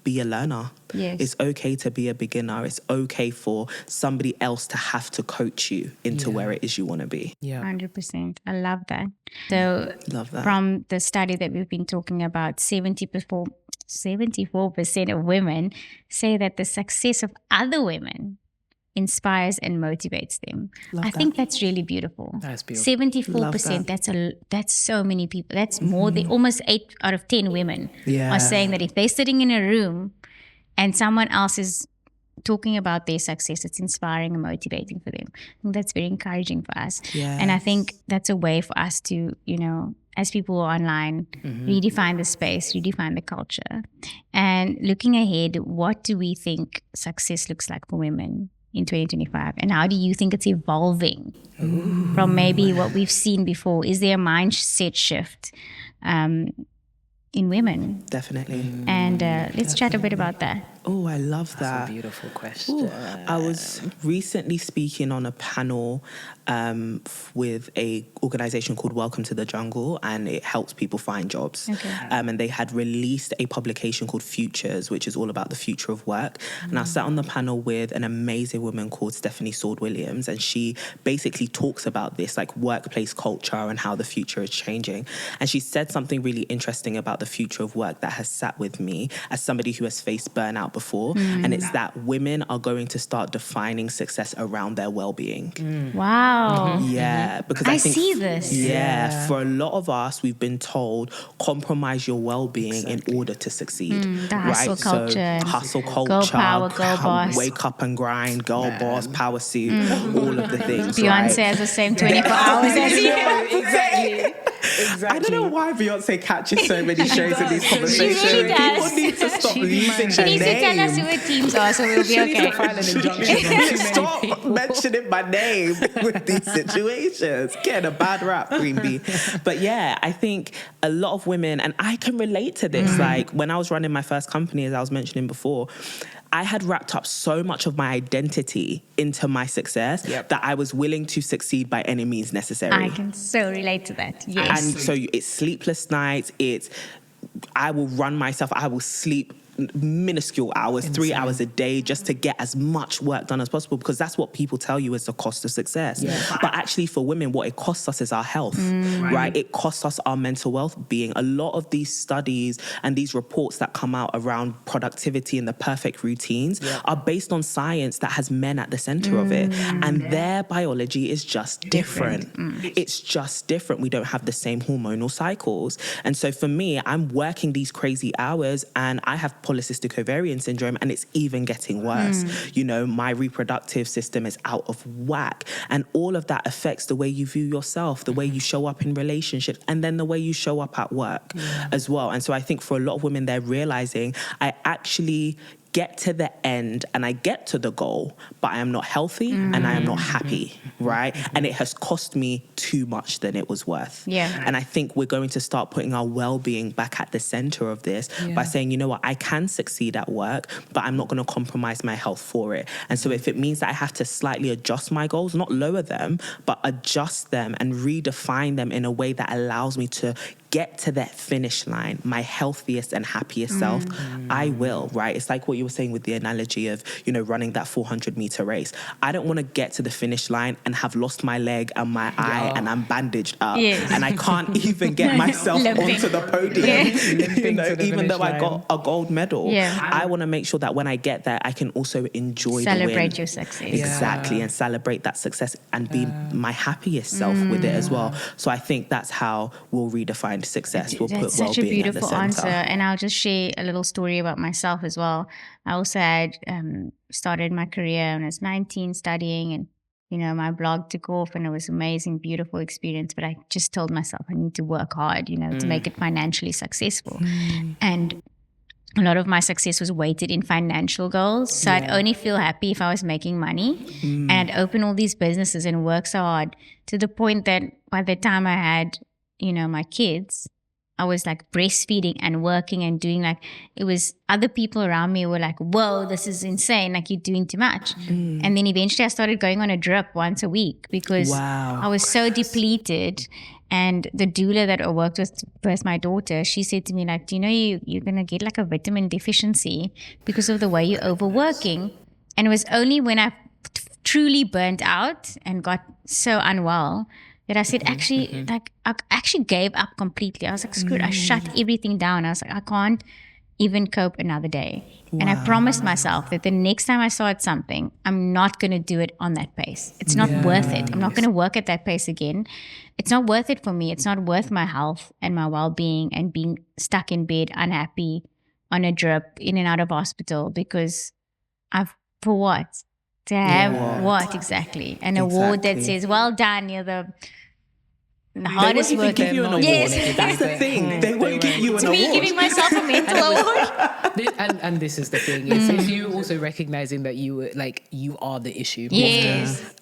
be a learner. It's okay to be a beginner. It's okay for somebody else to have to coach you into where it is you want to be. 100%. I love that. So from the study that we've been talking about, 74% of women say that the success of other women inspires and motivates them. I think that's really beautiful. That's beautiful. 74%, that's so many people. That's more than almost 8 out of 10 women are saying that if they're sitting in a room and someone else is talking about their success, it's inspiring and motivating for them. I think that's very encouraging for us. And I think that's a way for us to, as people who are online, redefine the space, redefine the culture. And looking ahead, what do we think success looks like for women in 2025, and how do you think it's evolving from maybe what we've seen before? Is there a mindset shift in women? Definitely. And let's chat a bit about that. Oh, I love that. That's a beautiful question. I was recently speaking on a panel with a organization called Welcome to the Jungle, and it helps people find jobs. And they had released a publication called Futures, which is all about the future of work. And I sat on the panel with an amazing woman called Stephanie Sword-Williams, and she basically talks about this, like workplace culture and how the future is changing. And she said something really interesting about the future of work that has sat with me as somebody who has faced burnout before. And it's that women are going to start defining success around their well-being. Wow. Because I think, see this. For a lot of us, we've been told compromise your well-being in order to succeed. The hustle culture. So, hustle culture. Girl power, girl boss. Wake up and grind, girl boss, power suit, all of the things. Beyonce has the same 24 hours as you. Exactly. I don't know why Beyonce catches so many shows in these conversations. She really does. People need to stop using her name. She needs to tell us who her teams are, so we'll be okay. She needs to file an injunction on too many Stop people. mentioning my name with these situations. Getting a bad rap, Queen Bee. But yeah, I think a lot of women, and I can relate to this, like when I was running my first company, as I was mentioning before, I had wrapped up so much of my identity into my success that I was willing to succeed by any means necessary. I can so relate to that. Yes. And so it's sleepless nights. I will run myself. I will sleep minuscule hours, 3 hours a day, just to get as much work done as possible, because that's what people tell you is the cost of success. But actually for women, what it costs us is our health, right? It costs us our mental well-being. A lot of these studies and these reports that come out around productivity and the perfect routines are based on science that has men at the center of it. And their biology is just different. It's just different. We don't have the same hormonal cycles. And so for me, I'm working these crazy hours and I have polycystic ovarian syndrome, and it's even getting worse. My reproductive system is out of whack, and all of that affects the way you view yourself, the way you show up in relationships, and then the way you show up at work as well. And so I think for a lot of women, they're realizing, I actually get to the end and I get to the goal, but I am not healthy and I am not happy, right? And it has cost me too much than it was worth. And I think we're going to start putting our well-being back at the center of this by saying, you know what, I can succeed at work, but I'm not going to compromise my health for it. And so if it means that I have to slightly adjust my goals, not lower them, but adjust them and redefine them in a way that allows me to get to that finish line, my healthiest and happiest self, I will, right? It's like what you were saying with the analogy of, you know, running that 400-meter race. I don't want to get to the finish line and have lost my leg and my eye and I'm bandaged up and I can't even get myself onto the podium, you know, even though I got a gold medal. I want to make sure that when I get there, I can also enjoy the win. Celebrate your success. Exactly, and celebrate that success and be my happiest self with it as well. So I think that's how we'll redefine success. We'll put well-being at the center. That's such a beautiful answer. And I'll just share a little story about myself as well. I also had started my career when I was 19 studying, and you know, my blog took off and it was amazing, beautiful experience. But I just told myself I need to work hard, you know, to make it financially successful. And a lot of my success was weighted in financial goals. So I'd only feel happy if I was making money. And I'd open all these businesses and work so hard to the point that by the time I had, you know, my kids, I was like breastfeeding and working and doing like, it was other people around me were like, whoa, this is insane. Like you're doing too much. And then eventually I started going on a drip once a week because I was so depleted. And the doula that I worked with my daughter, she said to me, like, do you know you're going to get like a vitamin deficiency because of the way you're overworking? And it was only when I truly burnt out and got so unwell that I said, actually, like, I actually gave up completely. I was like, screw it. I shut everything down. I was like, I can't even cope another day. And I promised myself that the next time I start something, I'm not going to do it on that pace. It's not worth it. I'm not going to work at that pace again. It's not worth it for me. It's not worth my health and my well-being and being stuck in bed, unhappy, on a drip, in and out of hospital, because for what? To have what exactly? An award that says, well done, you're the hardest worker. They won't even give you an award. Yes. That's the thing. They won't give you an award. To me, giving myself a mental award. And this is the thing. It's you also recognizing that you are the issue. Yes.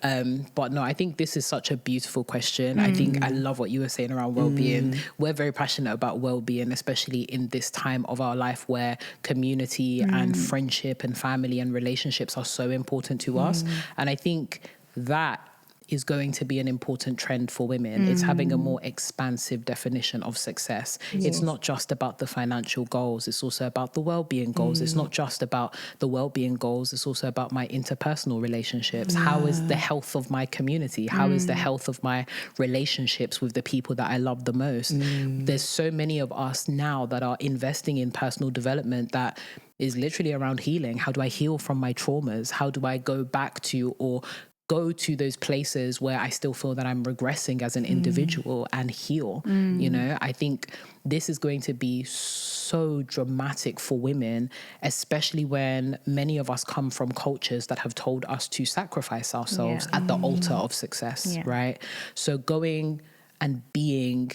But no, I think this is such a beautiful question. I think I love what you were saying around well-being. We're very passionate about well-being, especially in this time of our life where community and friendship and family and relationships are so important to us. And I think that is going to be an important trend for women. It's having a more expansive definition of success. It's not just about the financial goals. It's also about the well-being goals. It's not just about the well-being goals. It's also about my interpersonal relationships. How is the health of my community? How is the health of my relationships with the people that I love the most? There's so many of us now that are investing in personal development that is literally around healing. How do I heal from my traumas? How do I go back to or go to those places where I still feel that I'm regressing as an individual and heal? You know, I think this is going to be so dramatic for women, especially when many of us come from cultures that have told us to sacrifice ourselves at the altar of success, right? So going and being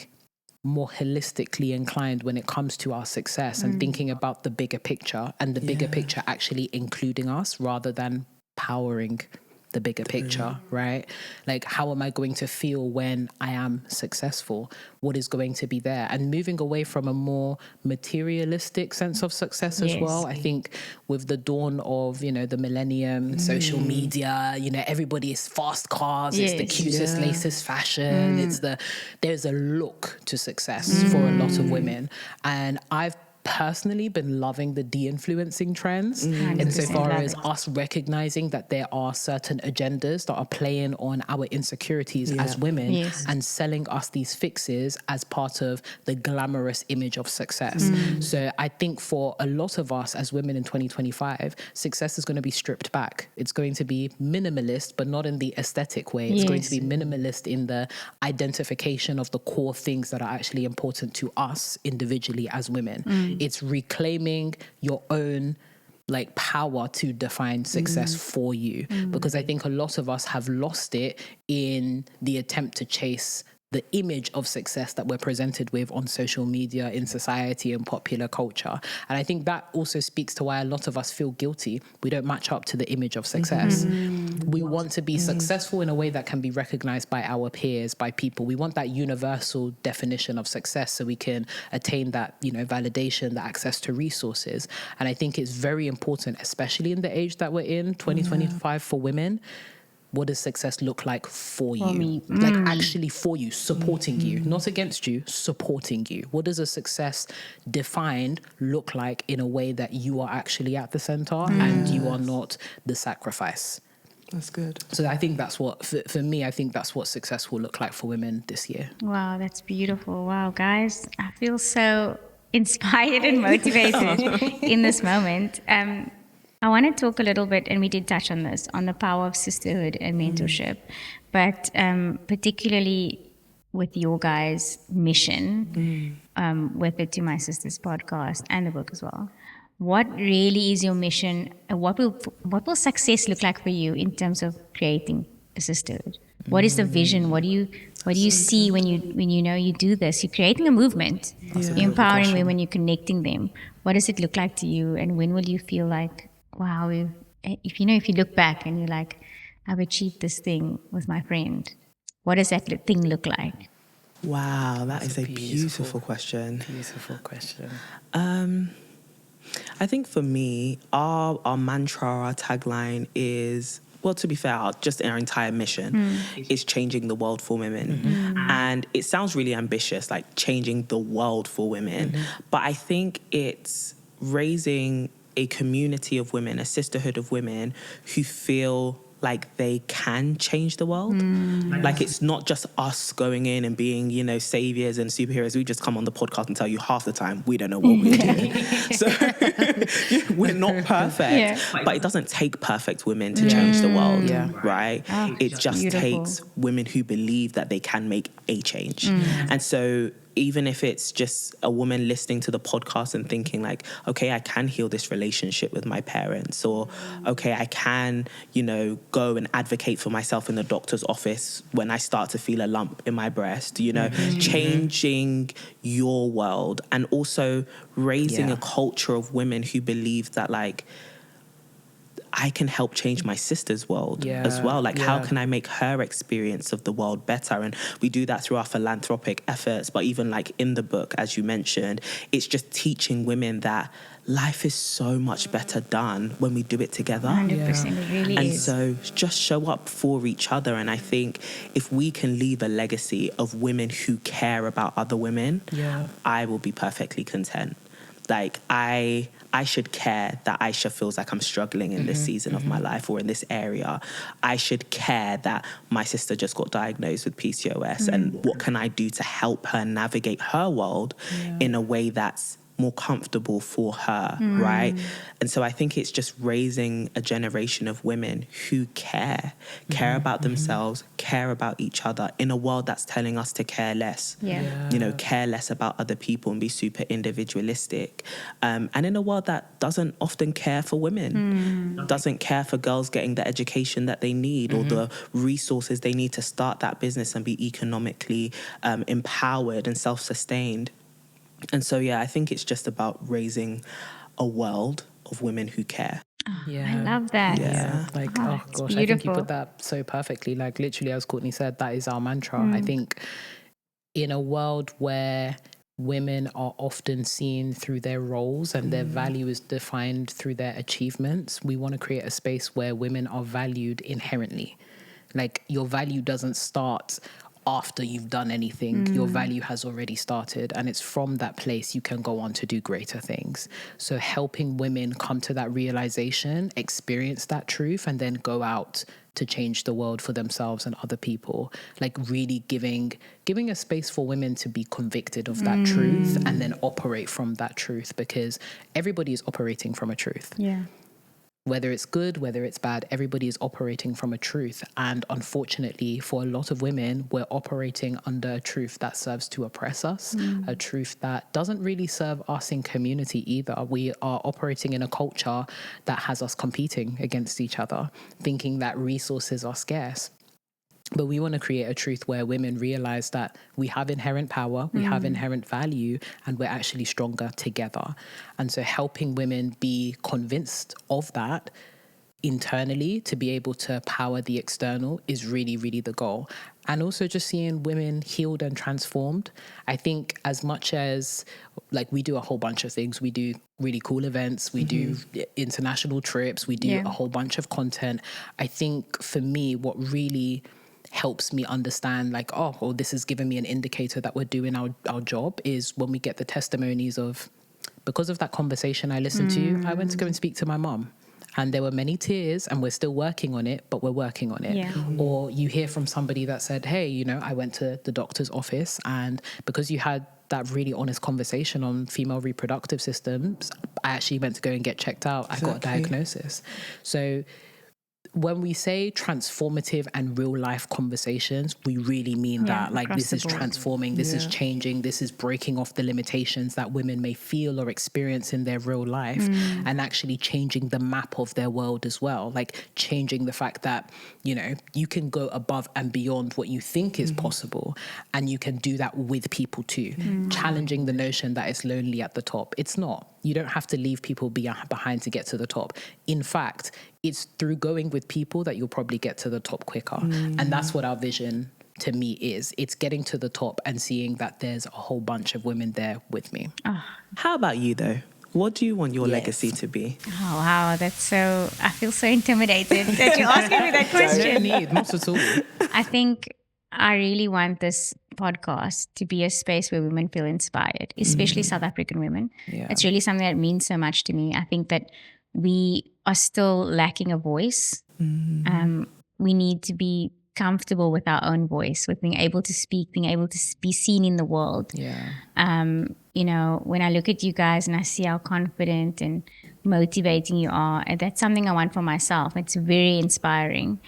more holistically inclined when it comes to our success and thinking about the bigger picture and the bigger picture actually including us rather than powering the bigger picture, right? Like, how am I going to feel when I am successful? What is going to be there? And moving away from a more materialistic sense of success as well. I think with the dawn of, you know, the millennium, social media, you know, everybody is fast cars, it's the cutest, latest fashion, there's a look to success for a lot of women. And I've personally been loving the de-influencing trends insofar as us recognizing that there are certain agendas that are playing on our insecurities as women and selling us these fixes as part of the glamorous image of success. So I think for a lot of us as women in 2025, success is going to be stripped back. It's going to be minimalist, but not in the aesthetic way. It's going to be minimalist in the identification of the core things that are actually important to us individually as women. It's reclaiming your own like power to define success for you, because I think a lot of us have lost it in the attempt to chase the image of success that we're presented with on social media, in society and popular culture. And I think that also speaks to why a lot of us feel guilty. We don't match up to the image of success. We want to be successful in a way that can be recognized by our peers, by people. We want that universal definition of success so we can attain that, you know, validation, the access to resources. And I think it's very important, especially in the age that we're in, 2025 for women, what does success look like for you? me. Like actually for you, supporting you, not against you, supporting you. What does a success defined look like in a way that you are actually at the center and you are not the sacrifice? That's good. So I think that's what, for me, I think that's what success will look like for women this year. Wow, that's beautiful. Wow, guys, I feel so inspired and motivated in this moment. I want to talk a little bit, and we did touch on this, on the power of sisterhood and mentorship, but particularly with your guys' mission, with the To My Sisters podcast and the book as well. What really is your mission? What will success look like for you in terms of creating a sisterhood? What is the vision? What do you see when you know you do this? You're creating a movement. You're empowering women. You're connecting them. What does it look like to you? And when will you feel like, wow, if you look back and you're like, I've achieved this thing with my friend. What does that thing look like? Wow, that's a beautiful question. Beautiful question. I think for me, our mantra, our tagline is, well, to be fair, just our entire mission is changing the world for women. And it sounds really ambitious, like changing the world for women. But I think it's raising a community of women, a sisterhood of women who feel like they can change the world. Like it's not just us going in and being, saviors and superheroes. We just come on the podcast and tell you half the time we don't know what we're doing. So we're not perfect, but it doesn't take perfect women to change the world, right? Oh, it just beautiful. takes women who believe that they can make a change. And so even if it's just a woman listening to the podcast and thinking like, okay, I can heal this relationship with my parents, or okay, I can, go and advocate for myself in the doctor's office when I start to feel a lump in my breast, changing your world, and also raising a culture of women who believe that like, I can help change my sister's world as well. Like, how can I make her experience of the world better? And we do that through our philanthropic efforts. But even like in the book, as you mentioned, it's just teaching women that life is so much better done when we do it together. 100%, it really and is. so just show up for each other. And I think if we can leave a legacy of women who care about other women, I will be perfectly content. Like, I should care that Aisha feels like I'm struggling in this season of my life or in this area. I should care that my sister just got diagnosed with PCOS and what can I do to help her navigate her world in a way that's more comfortable for her, right? And so I think it's just raising a generation of women who care about themselves, care about each other in a world that's telling us to care less. Care less about other people and be super individualistic. And in a world that doesn't often care for women, doesn't care for girls getting the education that they need or the resources they need to start that business and be economically empowered and self-sustained. And so, I think it's just about raising a world of women who care. I love that. Like, oh gosh, beautiful. I think you put that so perfectly. Like, literally, as Courtney said, that is our mantra. I think in a world where women are often seen through their roles and their value is defined through their achievements, we want to create a space where women are valued inherently. Like, your value doesn't start after you've done anything. Your value has already started, and it's from that place you can go on to do greater things. So helping women come to that realization, experience that truth, and then go out to change the world for themselves and other people. Like, really giving a space for women to be convicted of that truth and then operate from that truth, because everybody is operating from a truth. Whether it's good, whether it's bad, everybody is operating from a truth. And unfortunately, for a lot of women, we're operating under a truth that serves to oppress us, a truth that doesn't really serve us in community either. We are operating in a culture that has us competing against each other, thinking that resources are scarce. But we want to create a truth where women realize that we have inherent power, we have inherent value, and we're actually stronger together. And so helping women be convinced of that internally to be able to power the external is really, really the goal. And also just seeing women healed and transformed. I think as much as like we do a whole bunch of things, we do really cool events, we do international trips, we do a whole bunch of content. I think for me, what really helps me understand like, oh, this is giving me an indicator that we're doing our job is when we get the testimonies of, because of that conversation I listened to, I went to go and speak to my mom. And there were many tears and we're still working on it, but we're working on it. Yeah. Or you hear from somebody that said, hey, you know, I went to the doctor's office and because you had that really honest conversation on female reproductive systems, I actually went to go and get checked out. Exactly. I got a diagnosis. So when we say transformative and real life conversations, we really mean that. Like this is transforming, this is changing, this is breaking off the limitations that women may feel or experience in their real life and actually changing the map of their world as well. Like changing the fact that, you know, you can go above and beyond what you think is possible and you can do that with people too. Challenging the notion that it's lonely at the top. It's not. You don't have to leave people behind to get to the top. In fact, it's through going with people that you'll probably get to the top quicker. And that's what our vision to me is. It's getting to the top and seeing that there's a whole bunch of women there with me. How about you though? What do you want your legacy to be? Oh, wow. That's so, I feel so intimidated that you're asking me that question. Not at all. I think I really want this podcast to be a space where women feel inspired, especially South African women. Yeah. It's really something that means so much to me. I think that we are still lacking a voice. We need to be comfortable with our own voice, with being able to speak, being able to be seen in the world. You know, when I look at you guys and I see how confident and motivating you are, and that's something I want for myself. It's very inspiring.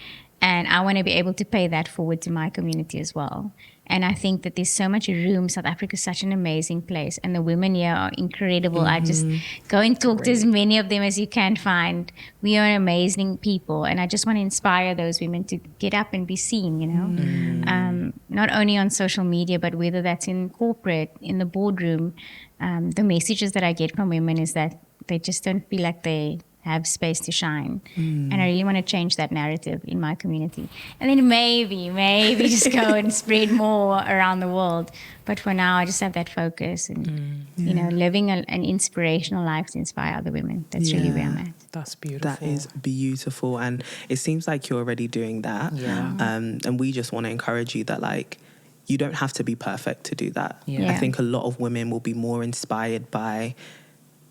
And I want to be able to pay that forward to my community as well. And I think that there's so much room. South Africa is such an amazing place. And the women here are incredible. I just go and talk to as many of them as you can find. We are amazing people. And I just want to inspire those women to get up and be seen, you know. Not only on social media, but whether that's in corporate, in the boardroom. The messages that I get from women is that they just don't feel like they have space to shine. And I really want to change that narrative in my community. And then maybe just go and spread more around the world. But for now, I just have that focus and, you know, living an inspirational life to inspire other women. That's really where I'm at. That's beautiful. That is beautiful. And it seems like you're already doing that. And we just want to encourage you that, like, you don't have to be perfect to do that. I think a lot of women will be more inspired by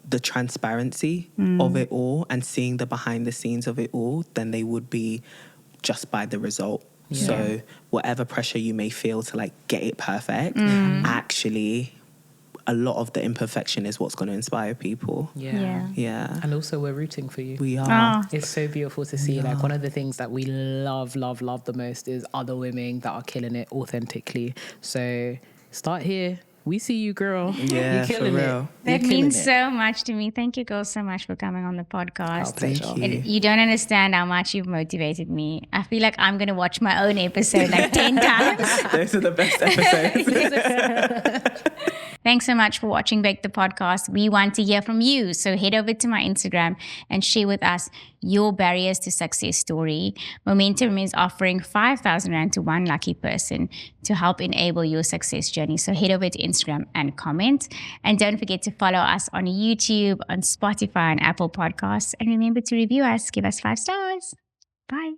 the transparency of it all and seeing the behind the scenes of it all than they would be just by the result. So whatever pressure you may feel to like get it perfect, actually a lot of the imperfection is what's going to inspire people. And also we're rooting for you. We are. It's so beautiful to see. Like one of the things that we love the most is other women that are killing it authentically. So start here. We see you, girl. Yeah, You're killing for real. That means so much to me. Thank you, girls, so much for coming on the podcast. Thank you. You don't understand how much you've motivated me. I feel like I'm going to watch my own episode like 10 times. Those are the best episodes. Thanks so much for watching Bake the Podcast. We want to hear from you. So head over to my Instagram and share with us your barriers to success story. Momentum is offering 5,000 Rand to one lucky person to help enable your success journey. So head over to Instagram and comment. And don't forget to follow us on YouTube, on Spotify and Apple Podcasts. And remember to review us. Give us 5 stars. Bye.